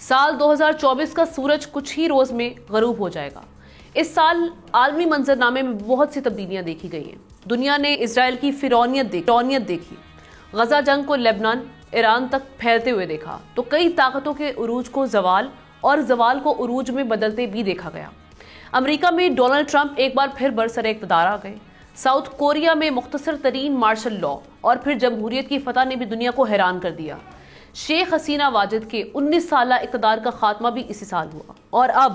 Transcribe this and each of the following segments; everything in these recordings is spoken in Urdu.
سال 2024 کا سورج کچھ ہی روز میں غروب ہو جائے گا۔ اس سال عالمی منظرنامے میں بہت سی تبدیلیاں دیکھی گئی ہیں۔ دنیا نے اسرائیل کی فرعونیت دیکھی، غزہ جنگ کو لبنان، ایران تک پھیلتے ہوئے دیکھا، تو کئی طاقتوں کے عروج کو زوال اور زوال کو عروج میں بدلتے بھی دیکھا گیا۔ امریکہ میں ڈونلڈ ٹرمپ ایک بار پھر برسر اقتدار آ گئے۔ ساؤتھ کوریا میں مختصر ترین مارشل لاء اور پھر جمہوریت کی فتح نے بھی دنیا کو حیران کر دیا۔ شیخ حسینہ واجد کے 19 سالہ اقتدار کا خاتمہ بھی اسی سال ہوا، اور اب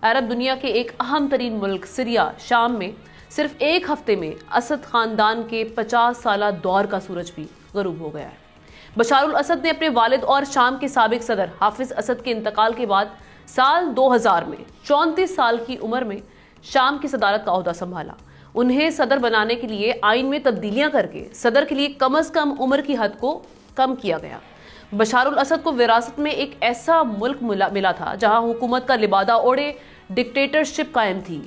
عرب دنیا کے ایک اہم ترین ملک سریا شام میں صرف ایک ہفتے میں اسد خاندان کے 50 سالہ دور کا سورج بھی غروب ہو گیا ہے۔ بشار الاسد نے اپنے والد اور شام کے سابق صدر حافظ اسد کے انتقال کے بعد سال 2000 میں 34 سال کی عمر میں شام کی صدارت کا عہدہ سنبھالا۔ انہیں صدر بنانے کے لیے آئین میں تبدیلیاں کر کے صدر کے لیے کم از کم عمر کی حد کو کم کیا گیا۔ بشار الاسد کو وراثت میں ایک ایسا ملک ملا تھا جہاں حکومت کا لبادہ اوڑے ڈکٹیٹرشپ قائم تھی،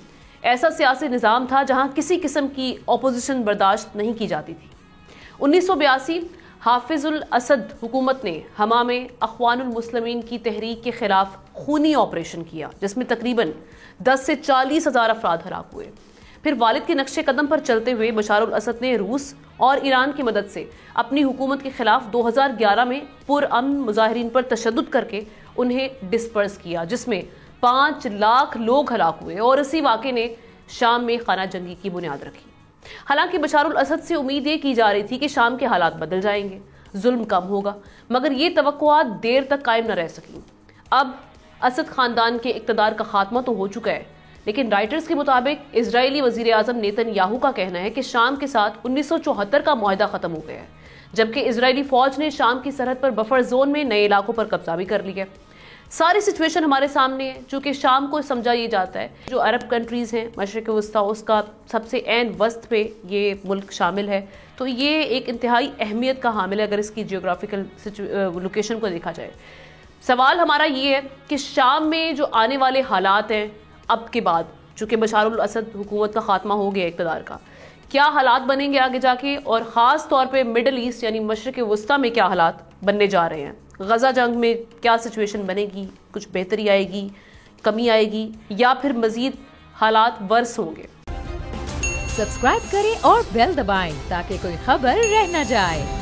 ایسا سیاسی نظام تھا جہاں کسی قسم کی اپوزیشن برداشت نہیں کی جاتی تھی۔ 1982 حافظ الاسد حکومت نے حما میں اخوان المسلمین کی تحریک کے خلاف خونی آپریشن کیا، جس میں تقریباً 10 سے 40 ہزار افراد ہلاک ہوئے۔ پھر والد کے نقش قدم پر چلتے ہوئے بشار الاسد نے روس اور ایران کی مدد سے اپنی حکومت کے خلاف 2011 میں پرامن مظاہرین پر تشدد کر کے انہیں ڈسپرس کیا، جس میں 5 لاکھ لوگ ہلاک ہوئے، اور اسی واقعے نے شام میں خانہ جنگی کی بنیاد رکھی۔ حالانکہ بشار الاسد سے امید یہ کی جا رہی تھی کہ شام کے حالات بدل جائیں گے، ظلم کم ہوگا، مگر یہ توقعات دیر تک قائم نہ رہ سکیں۔ اب اسد خاندان کے اقتدار کا خاتمہ تو ہو چکا ہے، لیکن رائٹرز کے مطابق اسرائیلی وزیر اعظم نیتن یاہو کا کہنا ہے کہ شام کے ساتھ 1974 کا معاہدہ ختم ہو گیا ہے، جبکہ اسرائیلی فوج نے شام کی سرحد پر بفر زون میں نئے علاقوں پر قبضہ بھی کر لیا۔ ساری سچویشن ہمارے سامنے ہے، چونکہ شام کو سمجھا یہ جاتا ہے جو عرب کنٹریز ہیں مشرق وسطیٰ، اس کا سب سے عین وسط پہ یہ ملک شامل ہے، تو یہ ایک انتہائی اہمیت کا حامل ہے اگر اس کی جیوگرافیکل لوکیشن کو دیکھا جائے۔ سوال ہمارا یہ ہے کہ شام میں جو آنے والے حالات ہیں اب کے بعد، چونکہ بشار الاسد حکومت کا خاتمہ ہو گیا اقتدار کا، کیا حالات بنیں گے آگے جا کے، اور خاص طور پہ مڈل ایسٹ یعنی مشرق وسطیٰ میں کیا حالات بننے جا رہے ہیں، غزہ جنگ میں کیا سچویشن بنے گی، کچھ بہتری آئے گی، کمی آئے گی، یا پھر مزید حالات ورس ہوں گے۔ سبسکرائب کریں اور بیل دبائیں تاکہ کوئی خبر رہ نہ جائے۔